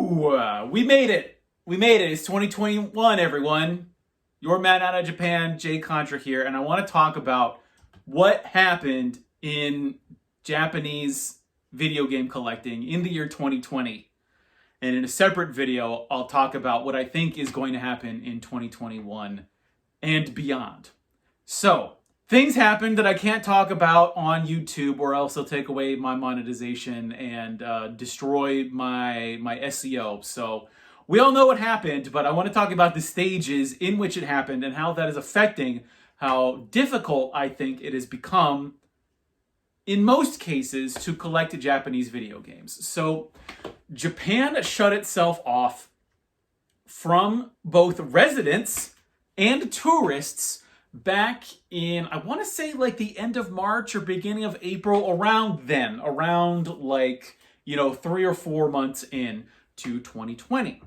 Woo! We made it. We made it. It's 2021, everyone. Your man out of Japan, Jay Contra here, and I want to talk about what happened in Japanese video game collecting in the year 2020. And in a separate video, I'll talk about what I think is going to happen in 2021 and beyond. So, things happened that I can't talk about on YouTube, or else they'll take away my monetization and destroy my SEO. So we all know what happened, but I want to talk about the stages in which it happened and how that is affecting how difficult I think it has become, in most cases, to collect Japanese video games. So Japan shut itself off from both residents and tourists back in, I want to say like the end of March or beginning of April, around 3 or 4 months in to 2020.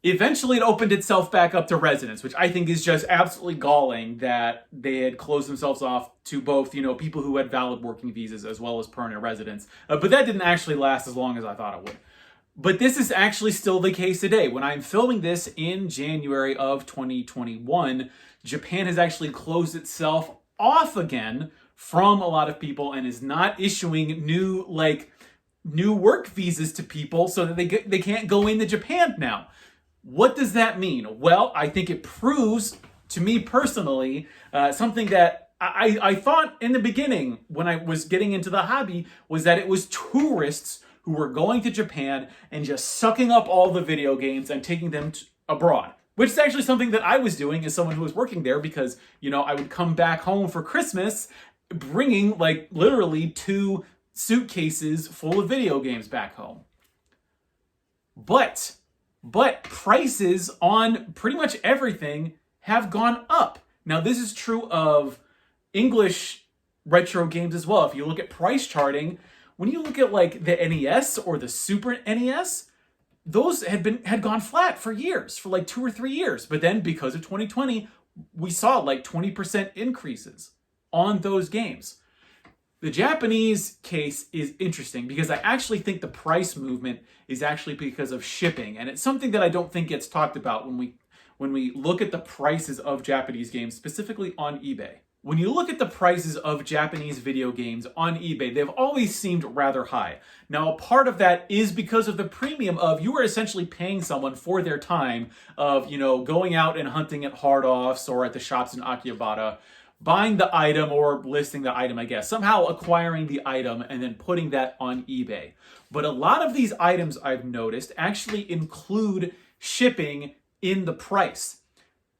Eventually it opened itself back up to residents, which I think is just absolutely galling that they had closed themselves off to both, people who had valid working visas as well as permanent residents. But that didn't actually last as long as I thought it would. But this is actually still the case today. When I'm filming this in January of 2021, Japan has actually closed itself off again from a lot of people and is not issuing new work visas to people so that they can't go into Japan now. What does that mean? Well, I think it proves, to me personally, something that I thought in the beginning when I was getting into the hobby was that it was tourists who were going to Japan and just sucking up all the video games and taking them abroad. Which is actually something that I was doing as someone who was working there because, I would come back home for Christmas bringing literally 2 suitcases full of video games back home. But prices on pretty much everything have gone up. Now, this is true of English retro games as well. If you look at price charting, when you look at the NES or the Super NES, those had gone flat for years, for 2 or 3 years. But then because of 2020, we saw 20% increases on those games. The Japanese case is interesting because I actually think the price movement is actually because of shipping. And it's something that I don't think gets talked about when we look at the prices of Japanese games, specifically on eBay. When you look at the prices of Japanese video games on eBay, they've always seemed rather high. Now, a part of that is because of the premium of you are essentially paying someone for their time of, going out and hunting at hard offs or at the shops in Akihabara, buying the item or listing the item, I guess, somehow acquiring the item and then putting that on eBay. But a lot of these items I've noticed actually include shipping in the price.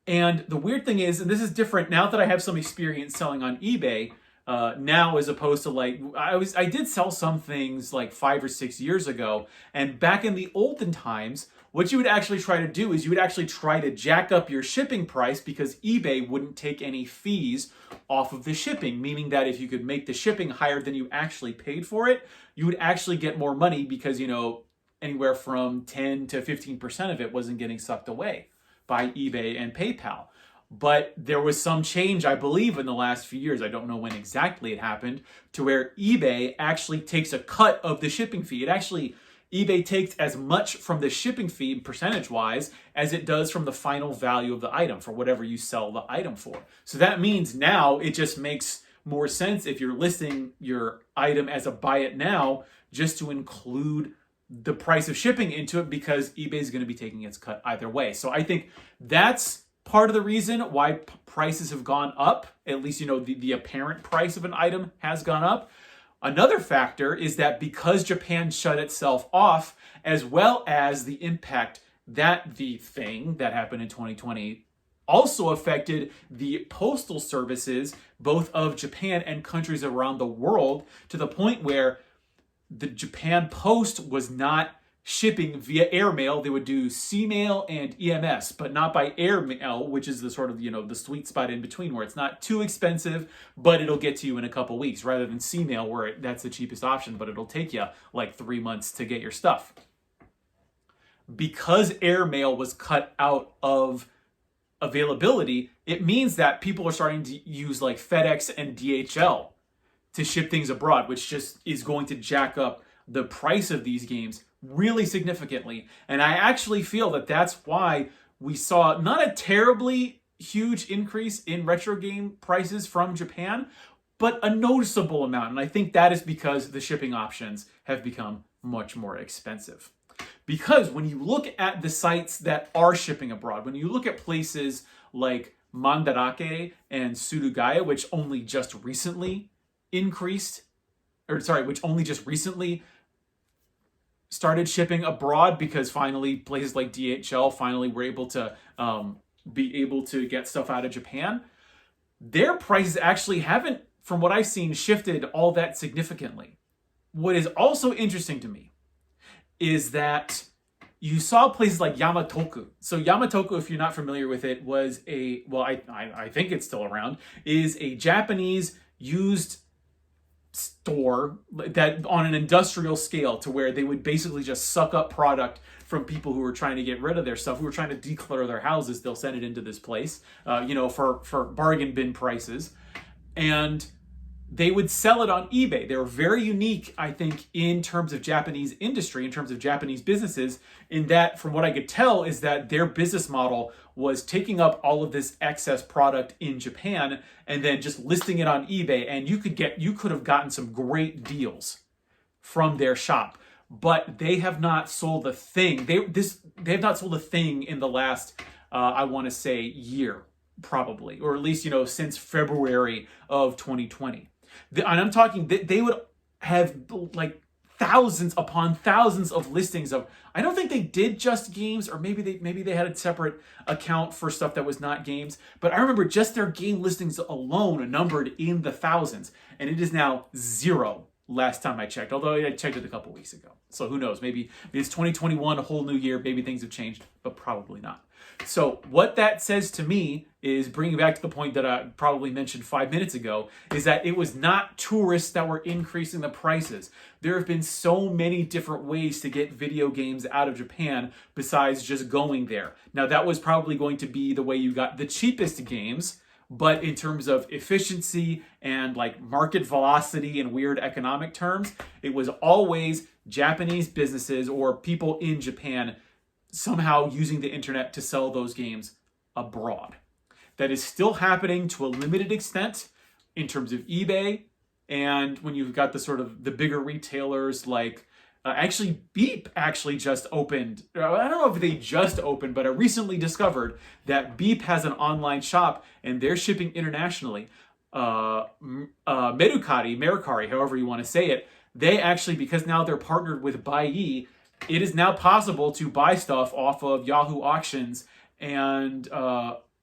And the weird thing is, and this is different now that I have some experience selling on eBay, now as opposed to I did sell some things 5 or 6 years ago. And back in the olden times, what you would actually try to do is you would actually try to jack up your shipping price because eBay wouldn't take any fees off of the shipping, meaning that if you could make the shipping higher than you actually paid for it, you would actually get more money because, anywhere from 10 to 15% of it wasn't getting sucked away by eBay and PayPal. But there was some change, I believe, in the last few years. I don't know when exactly it happened, to where eBay actually takes a cut of the shipping fee. eBay takes as much from the shipping fee percentage-wise as it does from the final value of the item for whatever you sell the item for. So that means now it just makes more sense if you're listing your item as a buy it now just to include the price of shipping into it because eBay is going to be taking its cut either way. So I think that's part of the reason why prices have gone up. At least, the apparent price of an item has gone up. Another factor is that because Japan shut itself off, as well as the impact that the thing that happened in 2020 also affected the postal services, both of Japan and countries around the world, to the point where the Japan Post was not shipping via airmail. They would do sea mail and EMS, but not by airmail, which is the sort of, the sweet spot in between where it's not too expensive, but it'll get to you in a couple weeks, rather than sea mail where that's the cheapest option, but it'll take you 3 months to get your stuff. Because airmail was cut out of availability, it means that people are starting to use FedEx and DHL to ship things abroad, which just is going to jack up the price of these games really significantly. And I actually feel that that's why we saw not a terribly huge increase in retro game prices from Japan, but a noticeable amount. And I think that is because the shipping options have become much more expensive. Because when you look at the sites that are shipping abroad, when you look at places like Mandarake and Surugaya, which only just recently started shipping abroad because finally places like DHL finally were able to be able to get stuff out of Japan, their prices actually haven't, from what I've seen, shifted all that significantly. What is also interesting to me is that you saw places like Yamatoku. So Yamatoku, if you're not familiar with it, was I think it's still around, is a Japanese used store that on an industrial scale, to where they would basically just suck up product from people who were trying to get rid of their stuff, who were trying to declutter their houses. They'll send it into this place, for bargain bin prices. And they would sell it on eBay. They were very unique, I think, in terms of Japanese industry, in terms of Japanese businesses, in that, from what I could tell, is that their business model was taking up all of this excess product in Japan and then just listing it on eBay. And you could have gotten some great deals from their shop, but they have not sold a thing. They have not sold a thing in the last, I want to say, year, probably, or at least, since February of 2020. And I'm talking, they would have like thousands upon thousands of listings of, I don't think they did just games, or maybe they had a separate account for stuff that was not games, but I remember just their game listings alone numbered in the thousands, and it is now 0 last time I checked, although I checked it a couple weeks ago. So who knows, maybe it's 2021, a whole new year, maybe things have changed, but probably not. So what that says to me is, bringing back to the point that I probably mentioned 5 minutes ago, is that it was not tourists that were increasing the prices. There have been so many different ways to get video games out of Japan besides just going there. Now, that was probably going to be the way you got the cheapest games, but in terms of efficiency and like market velocity and weird economic terms, it was always Japanese businesses or people in Japan somehow using the internet to sell those games abroad. That is still happening to a limited extent in terms of eBay, and when you've got the sort of the bigger retailers like actually Beep actually just opened. I don't know if they just opened, but I recently discovered that Beep has an online shop and they're shipping internationally. Mercari, however you want to say it, they actually, because now they're partnered with Buyee, it is now possible to buy stuff off of Yahoo Auctions and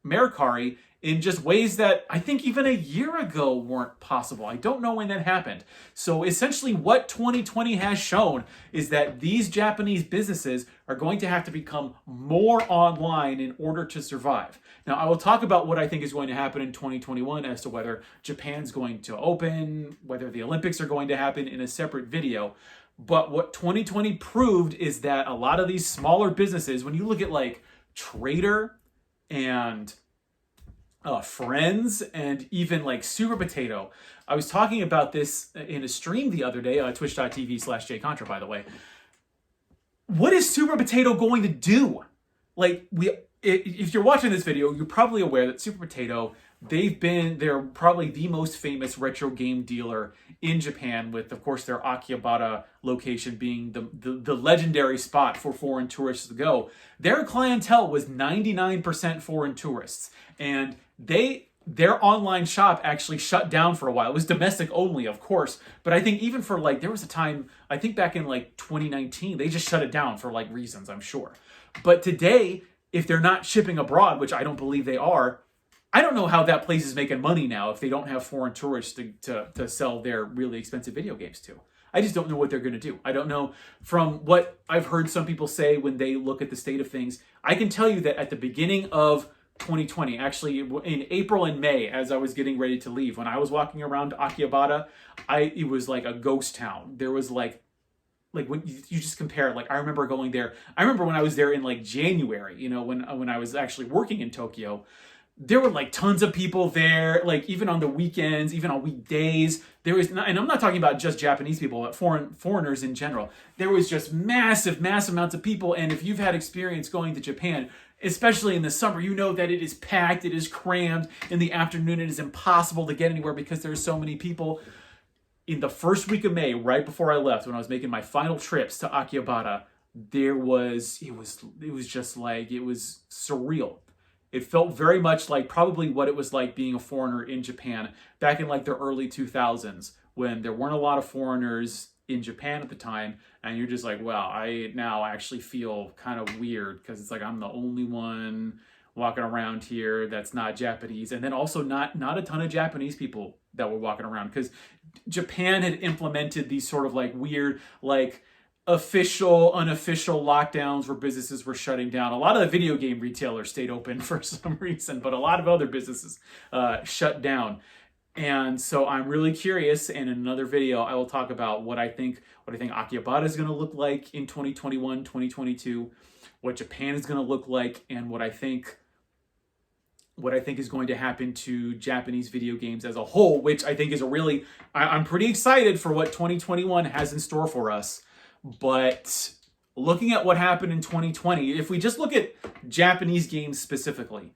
Mercari in just ways that I think even a year ago weren't possible. I don't know when that happened. So essentially what 2020 has shown is that these Japanese businesses are going to have to become more online in order to survive. Now, I will talk about what I think is going to happen in 2021 as to whether Japan's going to open, whether the Olympics are going to happen, in a separate video. But what 2020 proved is that a lot of these smaller businesses, when you look at like Trader and Friends and even like Super Potato, I was talking about this in a stream the other day, twitch.tv/jcontra, by the way. What is Super Potato going to do? Like, if you're watching this video, you're probably aware that Super Potato, they're probably the most famous retro game dealer in Japan, with, of course, their Akihabara location being the legendary spot for foreign tourists to go. Their clientele was 99% foreign tourists, and their online shop actually shut down for a while. It was domestic only, of course, but I think even for there was a time, I think back in 2019, they just shut it down for reasons, I'm sure. But today, if they're not shipping abroad, which I don't believe they are, I don't know how that place is making money now if they don't have foreign tourists to sell their really expensive video games to. I just don't know what they're going to do. I don't know. From what I've heard some people say when they look at the state of things, I can tell you that at the beginning of 2020, actually in April and May, as I was getting ready to leave, when I was walking around Akihabara, it was like a ghost town. There was when you just compare, I remember going there. I remember when I was there in January, when I was actually working in Tokyo, there were tons of people there, even on the weekends, even on weekdays. there was, and I'm not talking about just Japanese people, but foreigners in general. There was just massive amounts of people. And if you've had experience going to Japan, especially in the summer, you know that it is packed, it is crammed. In the afternoon, it is impossible to get anywhere because there's so many people. In the first week of May, right before I left, when I was making my final trips to Akihabara, it was just like, it was surreal. It felt very much like probably what it was like being a foreigner in Japan back in like the early 2000s, when there weren't a lot of foreigners in Japan at the time, and you're just like, well, I now actually feel kind of weird because it's like I'm the only one walking around here that's not Japanese, and then also not a ton of Japanese people that were walking around, because Japan had implemented these sort of like weird, like official, unofficial lockdowns where businesses were shutting down. A lot of the video game retailers stayed open for some reason, but a lot of other businesses shut down. And so I'm really curious, and in another video, I will talk about what I think Akihabara is going to look like in 2021, 2022, what Japan is going to look like, and what I think is going to happen to Japanese video games as a whole, which I think is I'm pretty excited for what 2021 has in store for us. But looking at what happened in 2020, if we just look at Japanese games specifically,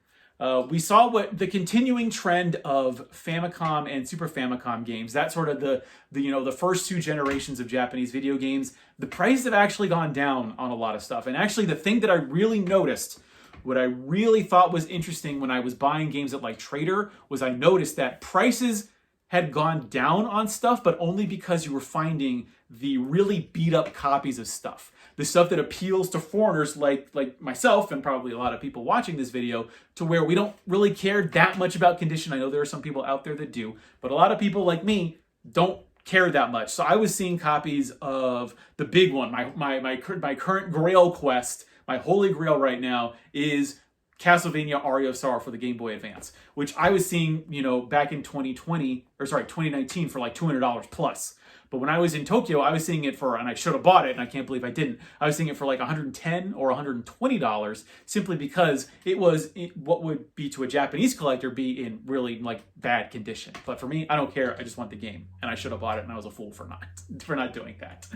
we saw what the continuing trend of Famicom and Super Famicom games, that sort of the first two generations of Japanese video games, the prices have actually gone down on a lot of stuff. And actually the thing that I really noticed, what I really thought was interesting when I was buying games at like Trader, was I noticed that prices had gone down on stuff, but only because you were finding the really beat up copies of stuff. The stuff that appeals to foreigners like myself and probably a lot of people watching this video, to where we don't really care that much about condition. I know there are some people out there that do, but a lot of people like me don't care that much. So I was seeing copies of the big one, my current Grail quest, my holy grail right now is Castlevania Aria of Sorrow for the Game Boy Advance, which I was seeing, back in 2019 for like $200 plus. But when I was in Tokyo, I was seeing it for, and I should have bought it, and I can't believe I didn't. I was seeing it for like $110 or $120, simply because it was what would be to a Japanese collector be in really like bad condition. But for me, I don't care. I just want the game, and I should have bought it, and I was a fool for not doing that.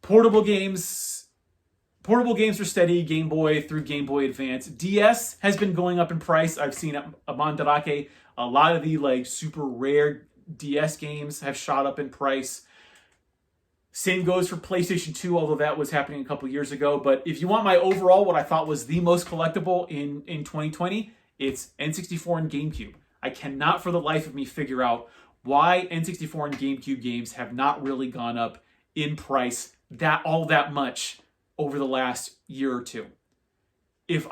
Portable games are steady, Game Boy through Game Boy Advance. DS has been going up in price. I've seen at Mandarake, a lot of the like super rare DS games have shot up in price. Same goes for PlayStation 2, although that was happening a couple years ago. But if you want my overall, what I thought was the most collectible in 2020, it's N64 and GameCube. I cannot for the life of me figure out why N64 and GameCube games have not really gone up in price that much over the last year or two. If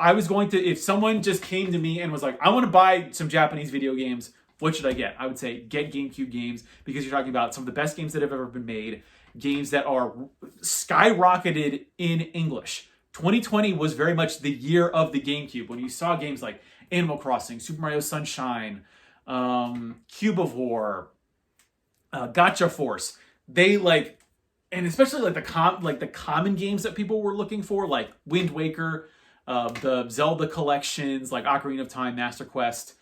someone just came to me and was like, I want to buy some Japanese video games, what should I get? I would say get GameCube games, because you're talking about some of the best games that have ever been made, games that are skyrocketed in English. 2020 was very much the year of the GameCube, when you saw games like Animal Crossing, Super Mario Sunshine, Cubivore, Gacha Force. They like, and especially like the common games that people were looking for, like Wind Waker, the Zelda collections, like Ocarina of Time, Master Quest.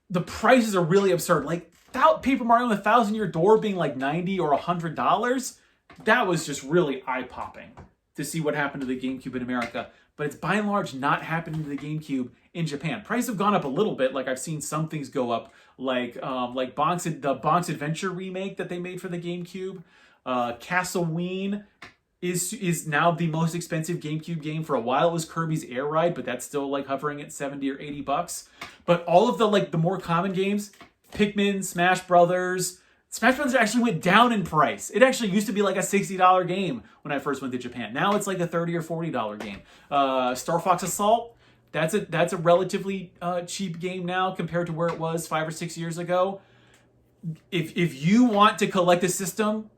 The prices are really absurd. Like Paper Mario and the Thousand Year Door being like $90 or $100. That was just really eye-popping to see what happened to the GameCube in America. But it's by and large not happening to the GameCube in Japan. Prices have gone up a little bit. Like I've seen some things go up, like the Bonk's Adventure remake that they made for the GameCube. Castleween is now the most expensive GameCube game. For a while it was Kirby's Air Ride, but that's still like hovering at $70 or $80. But all of the more common games, Pikmin, Smash Brothers actually went down in price. It actually used to be like a $60 game when I first went to Japan. Now it's like a $30 or $40 game. Star Fox Assault, that's a relatively cheap game now compared to where it was 5 or 6 years ago. If you want to collect a system,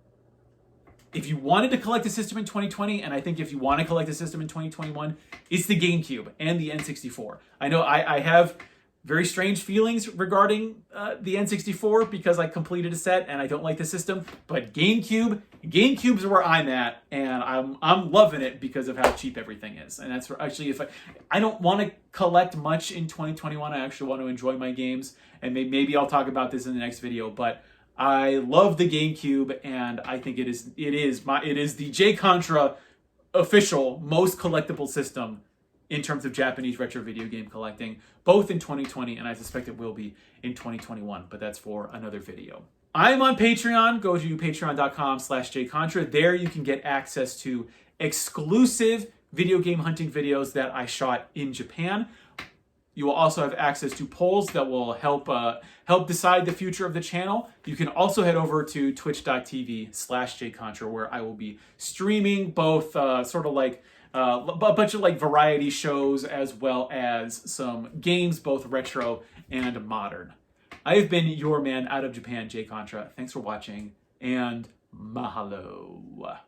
if you wanted to collect a system in 2020, and I think if you want to collect a system in 2021, it's the GameCube and the N64. I know I have very strange feelings regarding the N64 because I completed a set and I don't like the system. But GameCube's where I'm at, and I'm loving it because of how cheap everything is. And that's actually, if I don't want to collect much in 2021, I actually want to enjoy my games, and maybe I'll talk about this in the next video. But I love the GameCube, and I think it is the J Contra official most collectible system in terms of Japanese retro video game collecting, both in 2020 and I suspect it will be in 2021, but that's for another video. I'm on Patreon. Go to patreon.com/jcontra. There you can get access to exclusive video game hunting videos that I shot in Japan. You will also have access to polls that will help decide the future of the channel. You can also head over to twitch.tv/jcontra, where I will be streaming both sort of like a bunch of like variety shows as well as some games, both retro and modern. I've been your man out of Japan, J Contra. Thanks for watching, and mahalo.